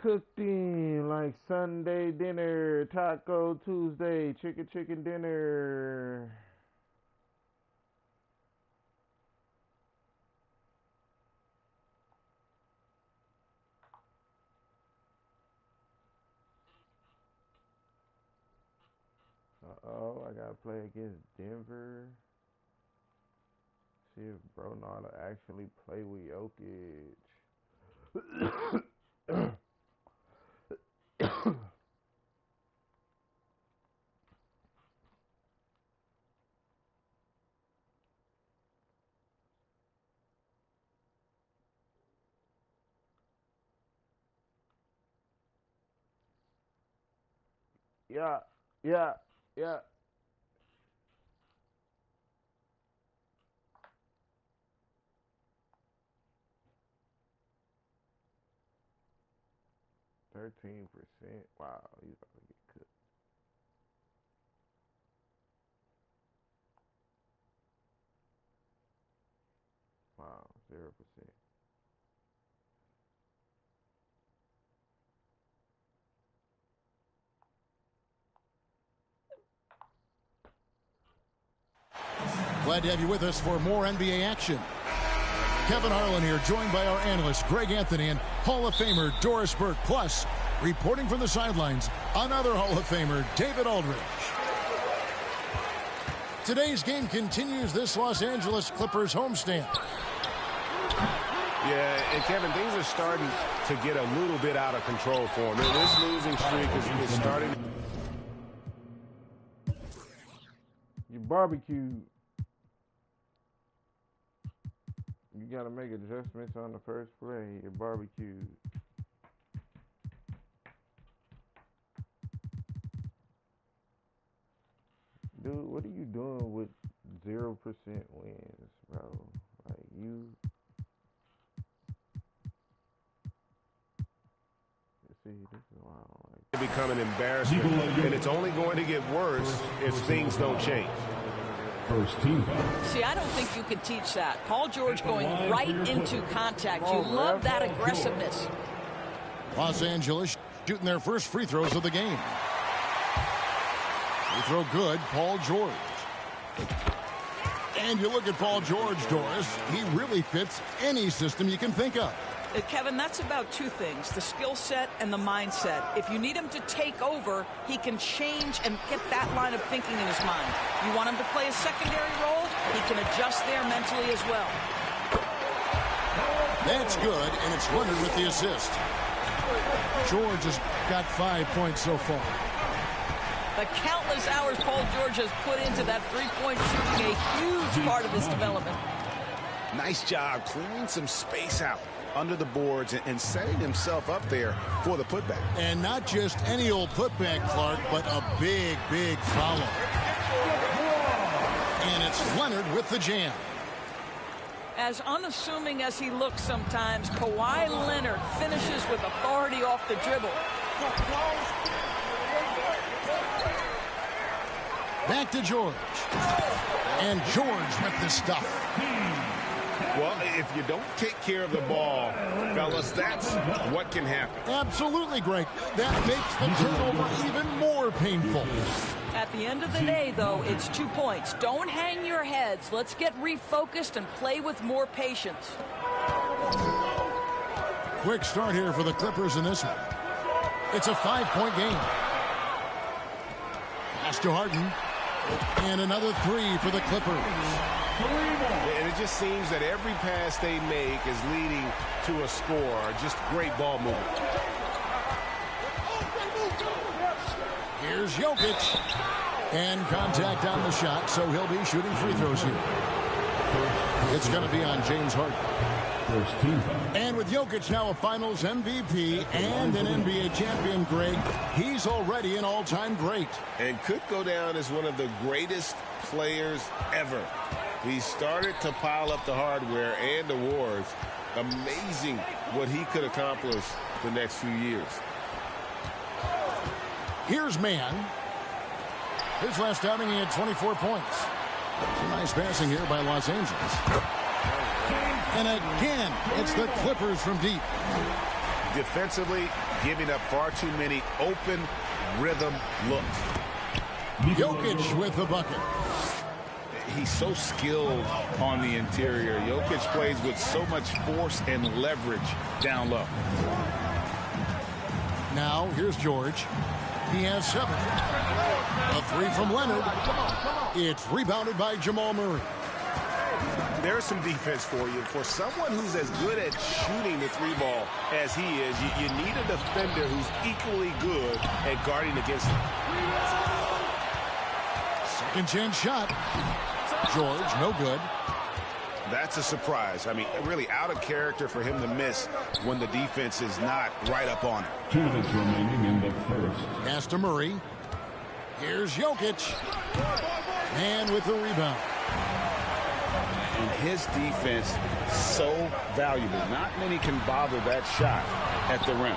cooking like Sunday dinner, Taco Tuesday, chicken dinner. Uh-oh, I gotta play against Denver. See if Bro know how to actually play with Jokic. Yeah, yeah, yeah. %. Wow, he's about to get cooked. Wow, 0%. Glad to have you with us for more NBA action. Kevin Harlan here, joined by our analyst, Greg Anthony, and Hall of Famer Doris Burke. Plus, reporting from the sidelines, another Hall of Famer, David Aldridge. Today's game continues this Los Angeles Clippers homestand. Yeah, and Kevin, things are starting to get a little bit out of control for him. This losing streak is starting. You barbecued. You gotta make adjustments on the first play. You're barbecued. Dude, what are you doing with 0% wins, bro? Like, you see, this is why I don't like To become an embarrassment, and it's only going to get worse if things don't change. First team foul. See, I don't think you can teach that. Paul George going right into contact. You love that aggressiveness. Los Angeles shooting their first free throws of the game. Free throw good, Paul George. And you look at Paul George, Doris, he really fits any system you can think of. Kevin, that's about two things, the skill set and the mindset. If you need him to take over, he can change and get that line of thinking in his mind. You want him to play a secondary role, he can adjust there mentally as well. That's good, and it's Leonard with the assist. George has got 5 points so far. The countless hours Paul George has put into that three-point shooting, a huge part of his development. Nice job clearing some space out under the boards and setting himself up there for the putback. And not just any old putback, Clark, but a big, big follow. And it's Leonard with the jam. As unassuming as he looks sometimes, Kawhi Leonard finishes with authority off the dribble. Back to George. And George with the stuff. Well, if you don't take care of the ball, fellas, that's what can happen. Absolutely, Greg. That makes the turnover even more painful. At the end of the day, though, it's 2 points. Don't hang your heads. Let's get refocused and play with more patience. Quick start here for the Clippers in this one. It's a 5-point game. Pass to Harden. And another three for the Clippers. And it just seems that every pass they make is leading to a score. Just great ball movement. Here's Jokic. And contact on the shot, so he'll be shooting free throws here. It's going to be on James Harden. First team foul. And with Jokic now a Finals MVP and an NBA champion, Greg, he's already an all-time great. And could go down as one of the greatest players ever. He started to pile up the hardware and awards. Amazing what he could accomplish the next few years. Here's Mann. His last outing, he had 24 points. Some nice passing here by Los Angeles. And again, it's the Clippers from deep. Defensively, giving up far too many open rhythm looks. Jokic with the bucket. He's so skilled on the interior. Jokic plays with so much force and leverage down low. Now, here's George. He has 7. A 3 from Leonard. It's rebounded by Jamal Murray. There's some defense for you. For someone who's as good at shooting the 3 ball as he is, you need a defender who's equally good at guarding against him. Second chance shot. George, no good. That's a surprise. I mean, really out of character for him to miss when the defense is not right up on it. 2 minutes remaining in the first. Pass to Murray. Here's Jokic. And with the rebound. And his defense so valuable. Not many can bother that shot at the rim.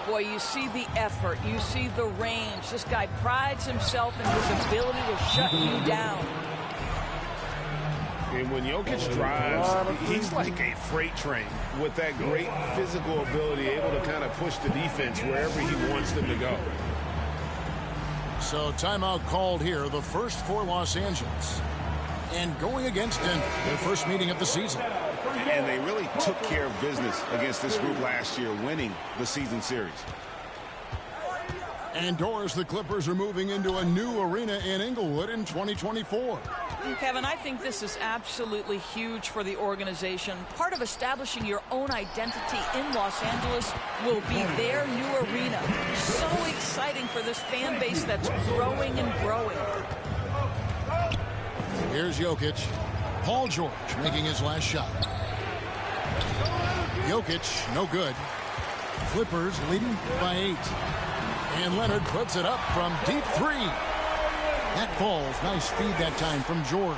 Boy, you see the effort. You see the range. This guy prides himself in his ability to shut you down. And when Jokic drives, he's like a freight train with that great physical ability, able to kind of push the defense wherever he wants them to go. So timeout called here, the first for Los Angeles. And going against Denver, their first meeting of the season. And they really took care of business against this group last year, winning the season series. And Doris, the Clippers are moving into a new arena in Inglewood in 2024. Kevin, I think this is absolutely huge for the organization. Part of establishing your own identity in Los Angeles will be their new arena. So exciting for this fan base that's growing and growing. Here's Jokic. Paul George making his last shot. Jokic, no good. Clippers leading by 8. And Leonard puts it up from deep 3. That falls. Nice feed that time from George.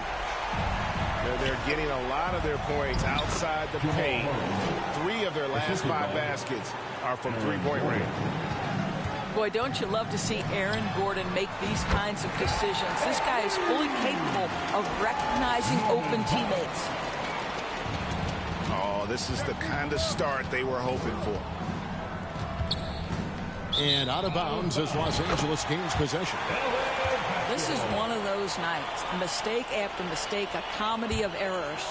They're getting a lot of their points outside the paint. 3 of their last 5 baskets are from three-point range. Boy, don't you love to see Aaron Gordon make these kinds of decisions. This guy is fully capable of recognizing open teammates. Oh, this is the kind of start they were hoping for. And out of bounds as Los Angeles gains possession. This is one of those nights. Mistake after mistake, a comedy of errors.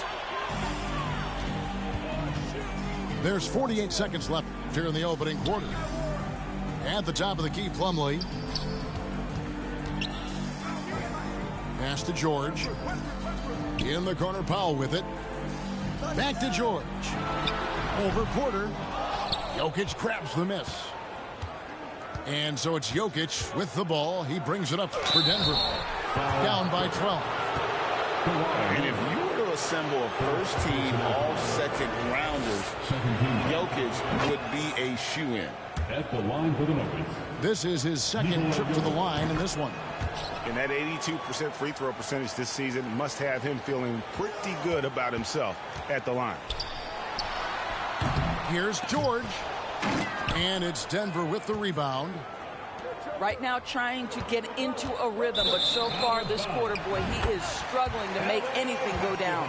There's 48 seconds left here in the opening quarter. At the top of the key, Plumlee. Pass to George. In the corner, Powell with it. Back to George. Over Porter. Jokic grabs the miss. And so it's Jokic with the ball. He brings it up for Denver. Down by 12. And if you were to assemble a first-team all-second rounders, Jokic would be a shoe-in. At the line for the Nuggets. This is his second trip to the line in this one. And that 82% free throw percentage this season must have him feeling pretty good about himself at the line. Here's George. And it's Denver with the rebound. Right now trying to get into a rhythm, but so far this quarter, boy, he is struggling to make anything go down.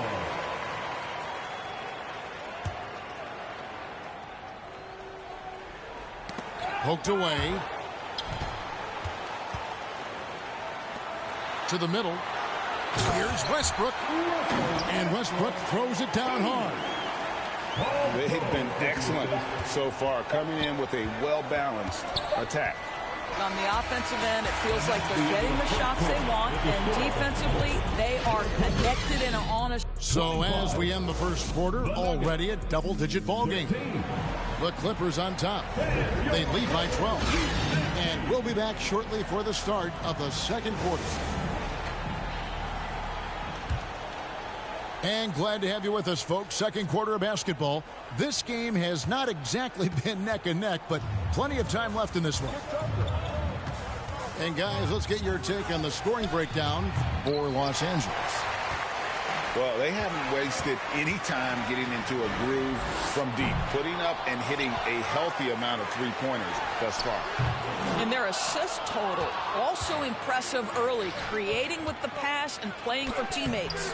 Poked away. To the middle. Here's Westbrook. And Westbrook throws it down hard. They've been excellent so far, coming in with a well-balanced attack. On the offensive end, it feels like they're getting the shots they want, and defensively, they are connected and on a... So as we end the first quarter, already a double-digit ball game. The Clippers on top. They lead by 12. And we'll be back shortly for the start of the second quarter. And glad to have you with us, folks. Second quarter of basketball. This game has not exactly been neck and neck, but plenty of time left in this one. And guys, let's get your take on the scoring breakdown for Los Angeles. Well, they haven't wasted any time getting into a groove from deep, putting up and hitting a healthy amount of three-pointers thus far. And their assist total, also impressive early, creating with the pass and playing for teammates.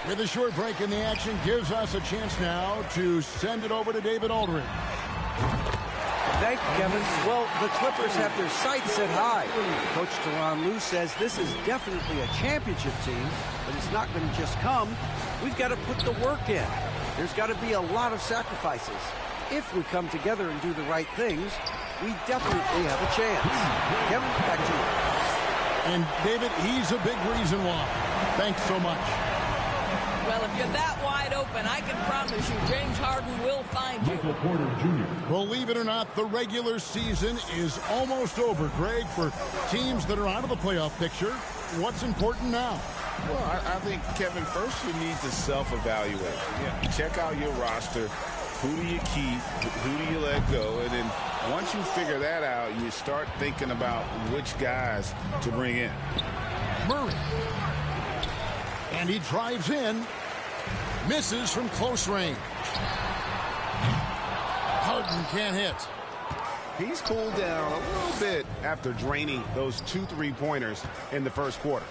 With a short break in the action, gives us a chance now to send it over to David Aldridge. Thank you, Kevin. Well, the Clippers have their sights set high. Coach Tyronn Lue says this is definitely a championship team, but it's not going to just come. We've got to put the work in. There's got to be a lot of sacrifices. If we come together and do the right things, we definitely have a chance. Kevin, back to you. And, David, he's a big reason why. Thanks so much. Well, if you're that wide open, I can promise you James Harden will find you. Michael Porter Jr. Believe it or not, the regular season is almost over, Greg. For teams that are out of the playoff picture, what's important now? Well, I think, Kevin, first you need to self-evaluate. Yeah. Check out your roster. Who do you keep? Who do you let go? And then once you figure that out, you start thinking about which guys to bring in. Murray. And he drives in. Misses from close range. Harden can't hit. He's cooled down a little bit after draining those 2 3-pointers in the first quarter.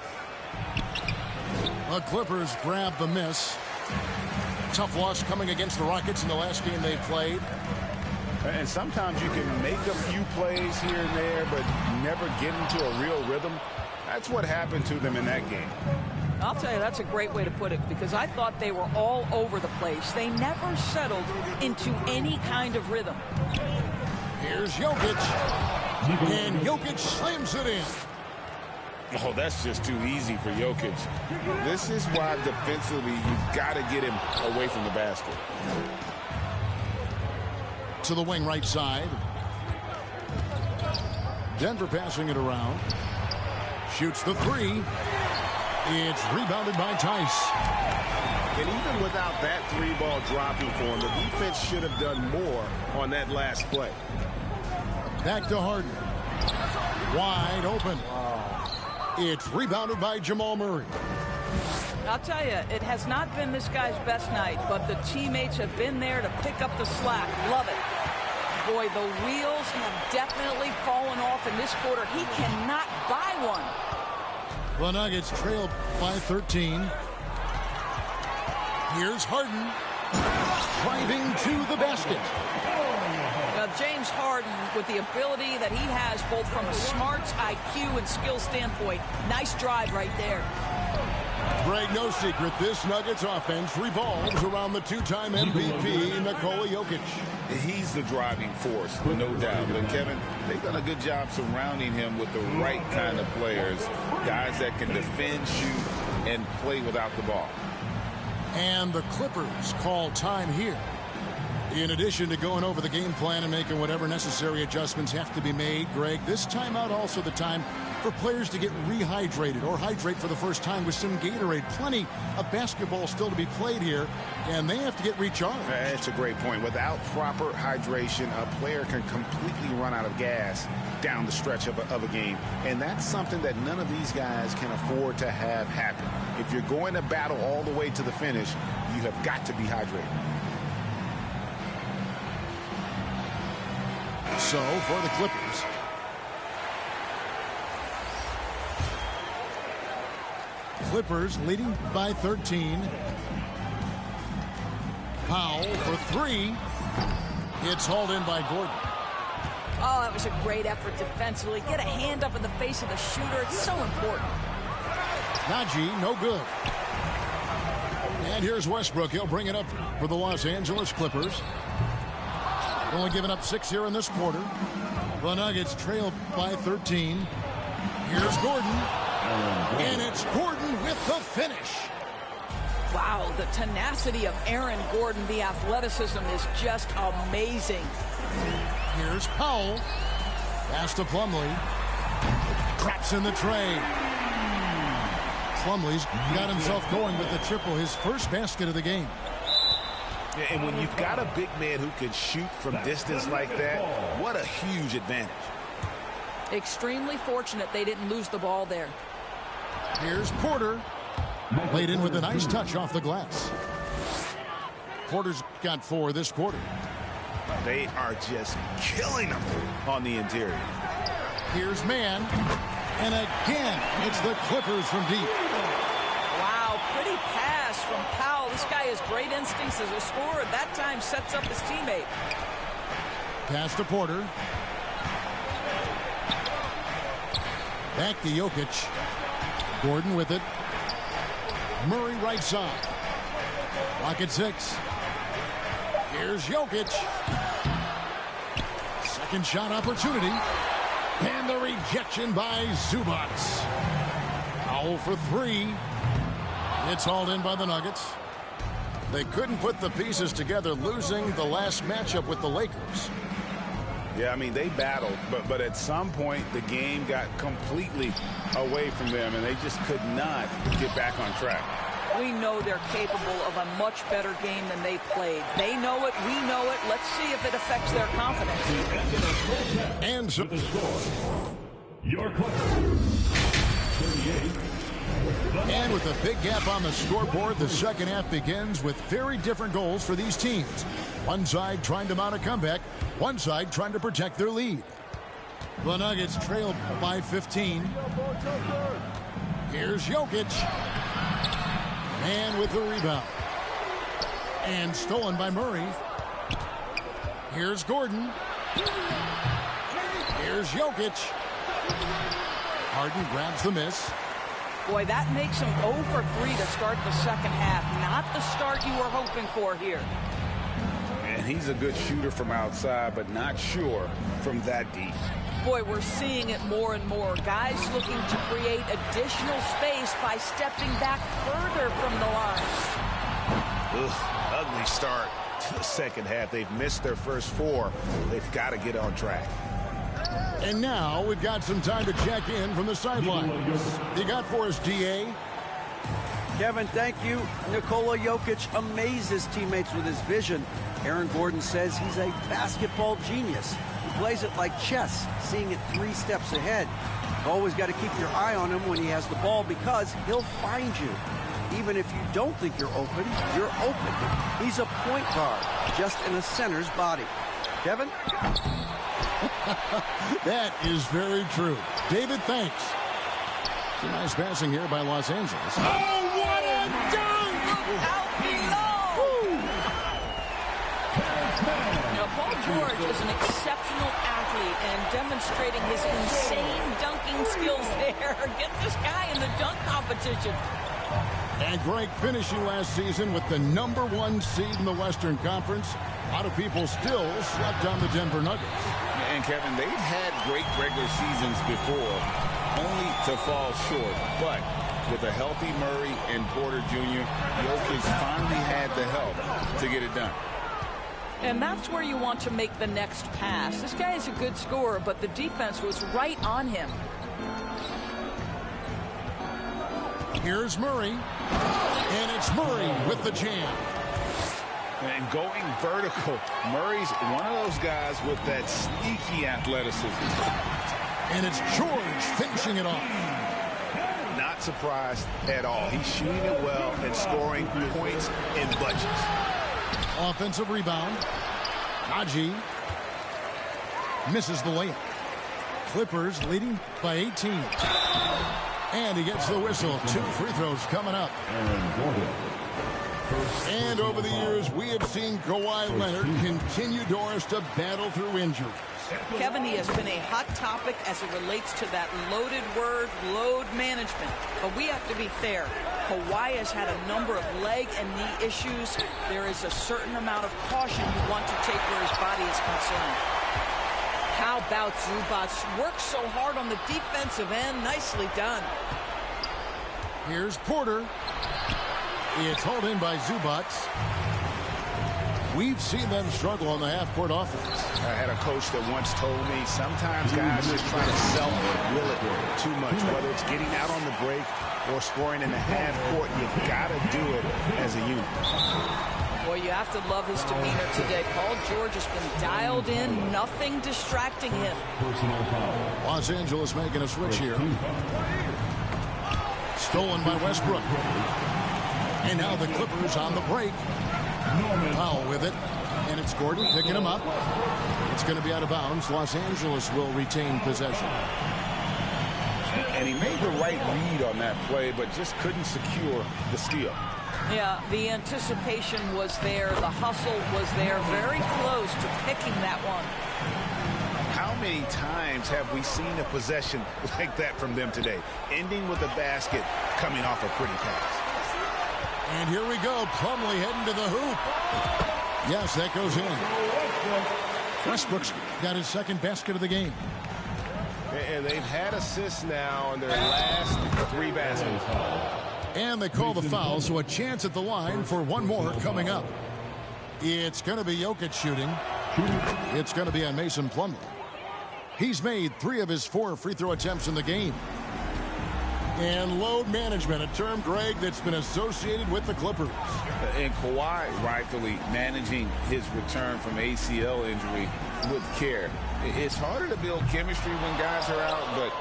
The Clippers grab the miss. Tough loss coming against the Rockets in the last game they played. And sometimes you can make a few plays here and there, but never get into a real rhythm. That's what happened to them in that game. I'll tell you, that's a great way to put it, because I thought they were all over the place. They never settled into any kind of rhythm. Here's Jokic. And Jokic slams it in. Oh, that's just too easy for Jokic. This is why defensively you've got to get him away from the basket. To the wing right side. Denver passing it around. Shoots the 3. It's rebounded by Tice. And even without that 3-ball dropping for him, the defense should have done more on that last play. Back to Harden. Wide open. It's rebounded by Jamal Murray. I'll tell you, it has not been this guy's best night, but the teammates have been there to pick up the slack. Love it. Boy, the wheels have definitely fallen off in this quarter. He cannot buy one. The Nuggets trail by 13. Here's Harden. Driving to the basket. Now, James Harden, with the ability that he has, both from a smarts, IQ, and skill standpoint, nice drive right there. Greg, no secret, this Nuggets offense revolves around the 2-time MVP, Nikola Jokic. He's the driving force, no doubt. But, Kevin, they've done a good job surrounding him with the right kind of players, guys that can defend, shoot, and play without the ball. And the Clippers call time here. In addition to going over the game plan and making whatever necessary adjustments have to be made, Greg, this timeout also the time for players to get rehydrated or hydrate for the first time with some Gatorade. Plenty of basketball still to be played here, and they have to get recharged. That's a great point. Without proper hydration, a player can completely run out of gas down the stretch of a game, and that's something that none of these guys can afford to have happen. If you're going to battle all the way to the finish, you have got to be hydrated. So, for the Clippers, Clippers leading by 13. Powell for 3. It's hauled in by Gordon. Oh, that was a great effort defensively. Get a hand up in the face of the shooter. It's so important. Najee, no good. And here's Westbrook. He'll bring it up for the Los Angeles Clippers. Only giving up 6 here in this quarter. The Nuggets trail by 13. Here's Gordon. And it's Gordon with the finish. Wow, the tenacity of Aaron Gordon, the athleticism is just amazing. Here's Powell. Pass to Plumlee. Drops in the tray. Plumlee's got himself going with the triple, his first basket of the game. And when you've got a big man who can shoot from distance like that, what a huge advantage. Extremely fortunate they didn't lose the ball there. Here's Porter. Laid in with a nice touch off the glass. Porter's got 4 this quarter. They are just killing them on the interior. Here's Mann. And again, it's the Clippers from deep. Wow, pretty pass from Powell. This guy has great instincts as a scorer. That time sets up his teammate. Pass to Porter. Back to Jokic. Gordon with it. Murray right side. Clock at 6. Here's Jokic. Second shot opportunity. And the rejection by Zubac. Foul for 3. It's hauled in by the Nuggets. They couldn't put the pieces together, losing the last matchup with the Lakers. Yeah, I mean, they battled, but at some point the game got completely away from them, and they just could not get back on track. We know they're capable of a much better game than they played. They know it, we know it. Let's see if it affects their confidence. And so The score, your Clippers, 38. And with a big gap on the scoreboard, the second half begins with very different goals for these teams. One side trying to mount a comeback, one side trying to protect their lead. The Nuggets trail by 15. Here's Jokic. And with the rebound. And stolen by Murray. Here's Gordon. Here's Jokic. Harden grabs the miss. Boy, that makes him 0 for 3 to start the second half. Not the start you were hoping for here. And he's a good shooter from outside, but not sure from that deep. Boy, we're seeing it more and more. Guys looking to create additional space by stepping back further from the line. Ugly start to the second half. They've missed their first 4. They've got to get on track. And now we've got some time to check in from the sidelines. You got for us, DA? Kevin, thank you. Nikola Jokic amazes teammates with his vision. Aaron Gordon says he's a basketball genius. He plays it like chess, seeing it 3 steps ahead. You've always got to keep your eye on him when he has the ball because he'll find you. Even if you don't think you're open, you're open. He's a point guard, just in a center's body. Kevin? That is very true. David, thanks. Some nice passing here by Los Angeles. Oh, what a dunk! Out below! Now, Paul George is an exceptional athlete and demonstrating his insane dunking skills there. Get this guy in the dunk competition. And Greg finishing last season with the #1 seed in the Western Conference. A lot of people still slept on the Denver Nuggets. And Kevin, they've had great regular seasons before, only to fall short. But with a healthy Murray and Porter Jr., Jokic finally had the help to get it done. And that's where you want to make the next pass. This guy is a good scorer, but the defense was right on him. Here's Murray. And it's Murray with the jam. And going vertical, Murray's one of those guys with that sneaky athleticism. And it's George finishing it off. Not surprised at all. He's shooting it well and scoring points in bunches. Offensive rebound. Najee misses the layup. Clippers leading by 18. And he gets the whistle. 2 free throws coming up. Aaron Gordon. And over the years, we have seen Kawhi Leonard continue, Doris, to battle through injury. Kevin, he has been a hot topic as it relates to that loaded word, load management. But we have to be fair. Kawhi has had a number of leg and knee issues. There is a certain amount of caution you want to take where his body is concerned. How about Zubac? Works so hard on the defensive end. Nicely done. Here's Porter. It's hauled in by Zubac. We've seen them struggle on the half-court offense. I had a coach that once told me sometimes guys just try to self-will it too much, whether it's getting out on the break or scoring in the half-court. You've got to do it as a unit. Boy, you have to love his demeanor today. Paul George has been dialed in, nothing distracting him. Personal foul. Los Angeles making a switch here. Stolen by Westbrook. And now the Clippers on the break. Powell with it. And it's Gordon picking him up. It's going to be out of bounds. Los Angeles will retain possession. And he made the right read on that play, but just couldn't secure the steal. Yeah, the anticipation was there. The hustle was there. Very close to picking that one. How many times have we seen a possession like that from them today? Ending with a basket, coming off a pretty pass. And here we go. Plumlee heading to the hoop. Yes, that goes in. Westbrook's got his second basket of the game. And they've had assists now on their last 3 baskets. And they call the foul, so a chance at the line for one more coming up. It's going to be Jokic shooting. It's going to be on Mason Plumlee. He's made 3 of his 4 free throw attempts in the game. And load management, a term, Greg, that's been associated with the Clippers. And Kawhi rightfully managing his return from ACL injury with care. It's harder to build chemistry when guys are out, but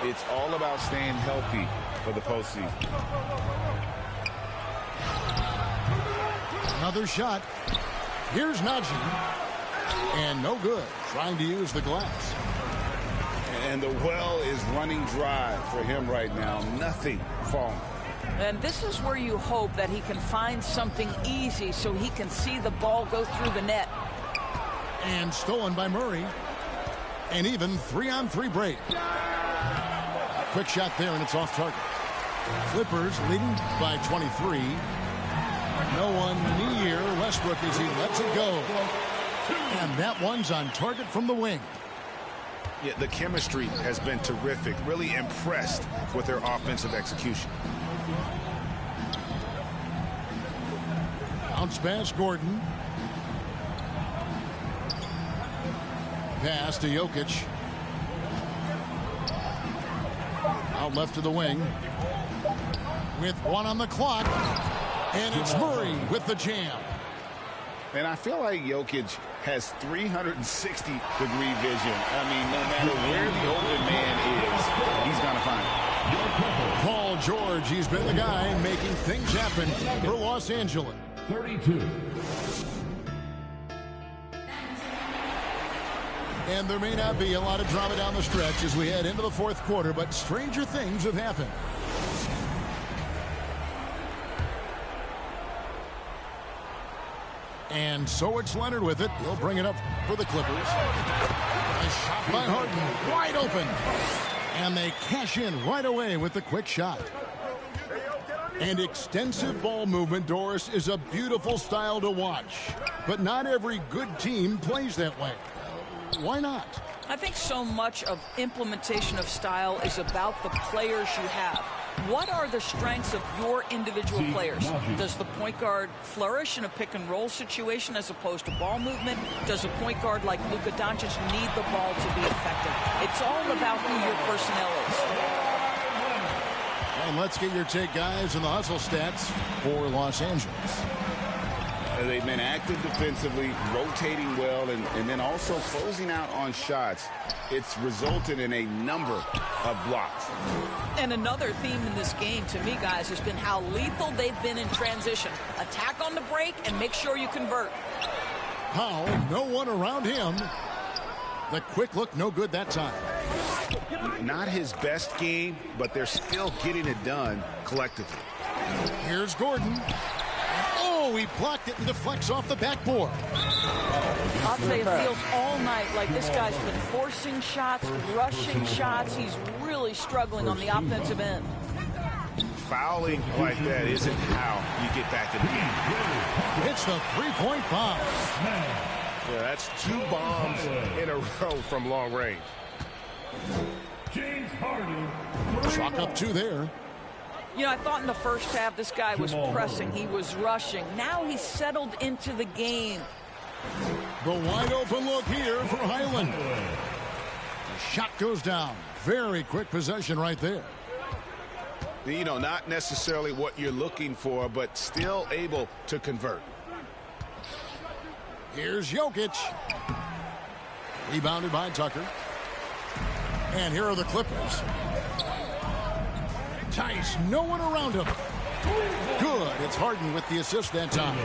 it's all about staying healthy for the postseason. Another shot. Here's Najee. And no good. Trying to use the glass. And the well is running dry for him right now. Nothing falling. And this is where you hope that he can find something easy so he can see the ball go through the net. And stolen by Murray. And even 3-on-3 break. Quick shot there, and it's off target. Clippers leading by 23. No one near Westbrook as he lets it go. And that one's on target from the wing. Yeah, the chemistry has been terrific. Really impressed with their offensive execution. Bounce pass, Gordon. Pass to Jokic. Out left to the wing. With 1 on the clock. And it's Murray with the jam. And I feel like Jokic has 360-degree vision. I mean, no matter where the open man is, he's going to find it. Paul George, he's been the guy making things happen for Los Angeles. 32. And there may not be a lot of drama down the stretch as we head into the fourth quarter, but stranger things have happened. And so it's Leonard with it. He'll bring it up for the Clippers. A shot by Harden, wide open. And they cash in right away with the quick shot. And extensive ball movement, Doris, is a beautiful style to watch. But not every good team plays that way. Why not? I think so much of implementation of style is about the players you have. What are the strengths of your individual players? Does the point guard flourish in a pick-and-roll situation as opposed to ball movement? Does a point guard like Luka Doncic need the ball to be effective? It's all about who your personnel is. And let's get your take, guys, on the hustle stats for Los Angeles. They've been active defensively, rotating well, and then also closing out on shots. It's resulted in a number of blocks. And another theme in this game, to me, guys, has been how lethal they've been in transition. Attack on the break and make sure you convert. Powell, no one around him. The quick look, no good that time. Not his best game, but they're still getting it done collectively. Here's Gordon. Oh, he blocked it and deflects off the backboard. I'll tell you, it feels all night like this guy's been forcing shots, rushing shots. He's really struggling on the offensive end. Fouling like that isn't how you get back in the game. It's the three-point bomb. Yeah, that's 2 bombs in a row from long range. James Harden. Chalk up 2 there. You know, I thought in the first half this guy was pressing. He was rushing. Now he's settled into the game. The wide open look here for Highland. The shot goes down. Very quick possession right there. You know, not necessarily what you're looking for, but still able to convert. Here's Jokic. Rebounded by Tucker. And here are the Clippers. Tice, no one around him. Good. It's Harden with the assist that time.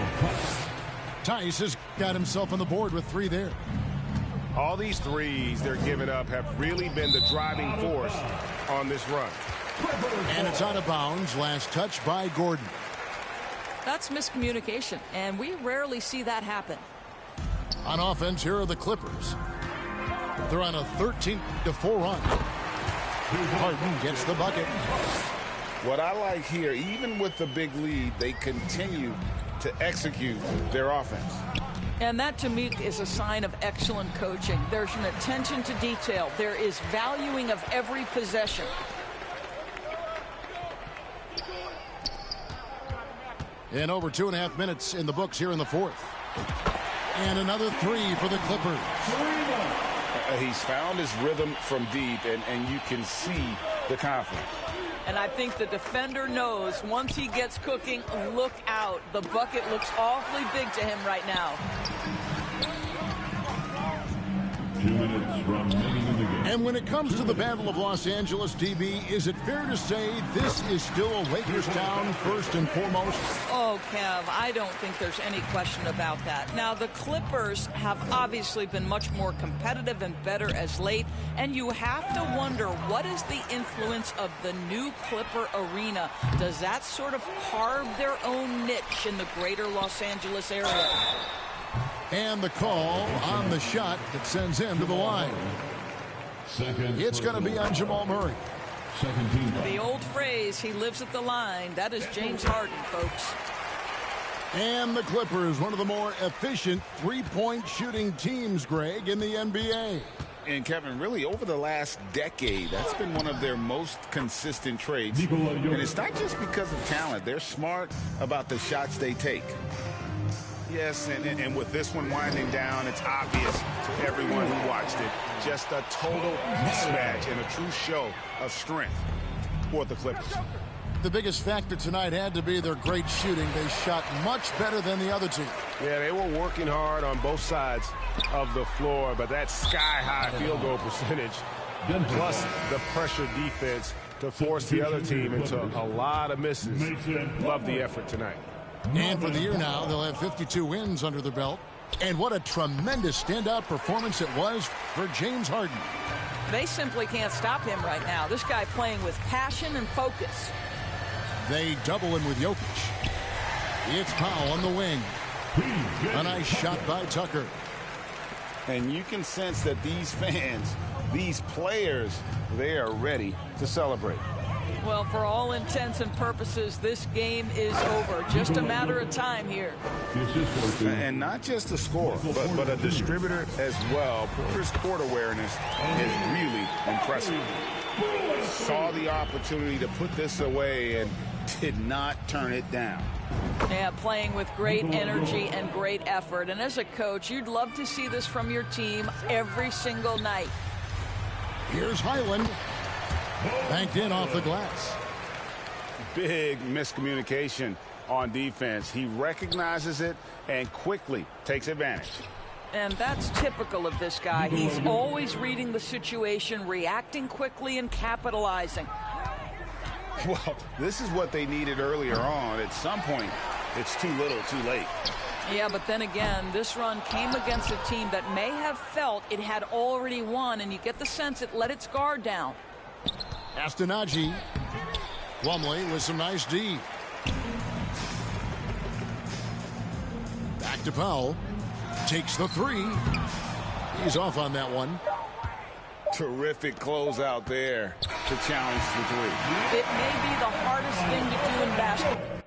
Tice has got himself on the board with 3 there. All these threes they're giving up have really been the driving force on this run. And it's out of bounds. Last touch by Gordon. That's miscommunication, and we rarely see that happen. On offense, here are the Clippers. They're on a 13-4 run. Harden gets the bucket. What I like here, even with the big lead, they continue to execute their offense. And that, to me, is a sign of excellent coaching. There's an attention to detail. There is valuing of every possession. And over 2.5 minutes in the books here in the fourth. And another three for the Clippers. He's found his rhythm from deep, and you can see the confidence. And I think the defender knows once he gets cooking, look out. The bucket looks awfully big to him right now. 2 minutes remaining in the game. And when it comes to the Battle of Los Angeles, DB, is it fair to say this is still a Lakers town first and foremost? Oh, Kev, I don't think there's any question about that. Now, the Clippers have obviously been much more competitive and better as late, and you have to wonder, what is the influence of the new Clipper arena? Does that sort of carve their own niche in the greater Los Angeles area? And the call on the shot that sends him to the line. It's going to be on Jamal Murray. Second team foul. The old phrase, he lives at the line, that is James Harden, folks. And the Clippers, one of the more efficient three-point shooting teams, Greg, in the NBA. And, Kevin, really over the last decade, that's been one of their most consistent traits. And it's not just because of talent. They're smart about the shots they take. Yes, and with this one winding down, it's obvious to everyone who watched it. Just a total mismatch and a true show of strength for the Clippers. The biggest factor tonight had to be their great shooting. They shot much better than the other team. Yeah, they were working hard on both sides of the floor, but that sky-high field goal percentage, plus the pressure defense to force the other team into a lot of misses. Love the effort tonight. And for the year now, they'll have 52 wins under their belt. And what a tremendous standout performance it was for James Harden. They simply can't stop him right now. This guy playing with passion and focus. They double him with Jokic. It's Powell on the wing. A nice shot by Tucker. And you can sense that these fans, these players, they are ready to celebrate. Well, for all intents and purposes, this game is over. Just a matter of time here. And not just a scorer, but a distributor as well. Porter's court awareness is really impressive. Saw the opportunity to put this away and did not turn it down. Yeah, playing with great energy and great effort. And as a coach, you'd love to see this from your team every single night. Here's Highland. Banked in off the glass. Big miscommunication on defense. He recognizes it and quickly takes advantage. And that's typical of this guy. He's always reading the situation, reacting quickly, and capitalizing. Well, this is what they needed earlier on. At some point, it's too little, too late. Yeah, but then again, this run came against a team that may have felt it had already won, and you get the sense it let its guard down. Astonagi. Plumlee with some nice D. Back to Powell. Takes the three. He's off on that one. Terrific closeout there to challenge the three. It may be the hardest thing to do in basketball.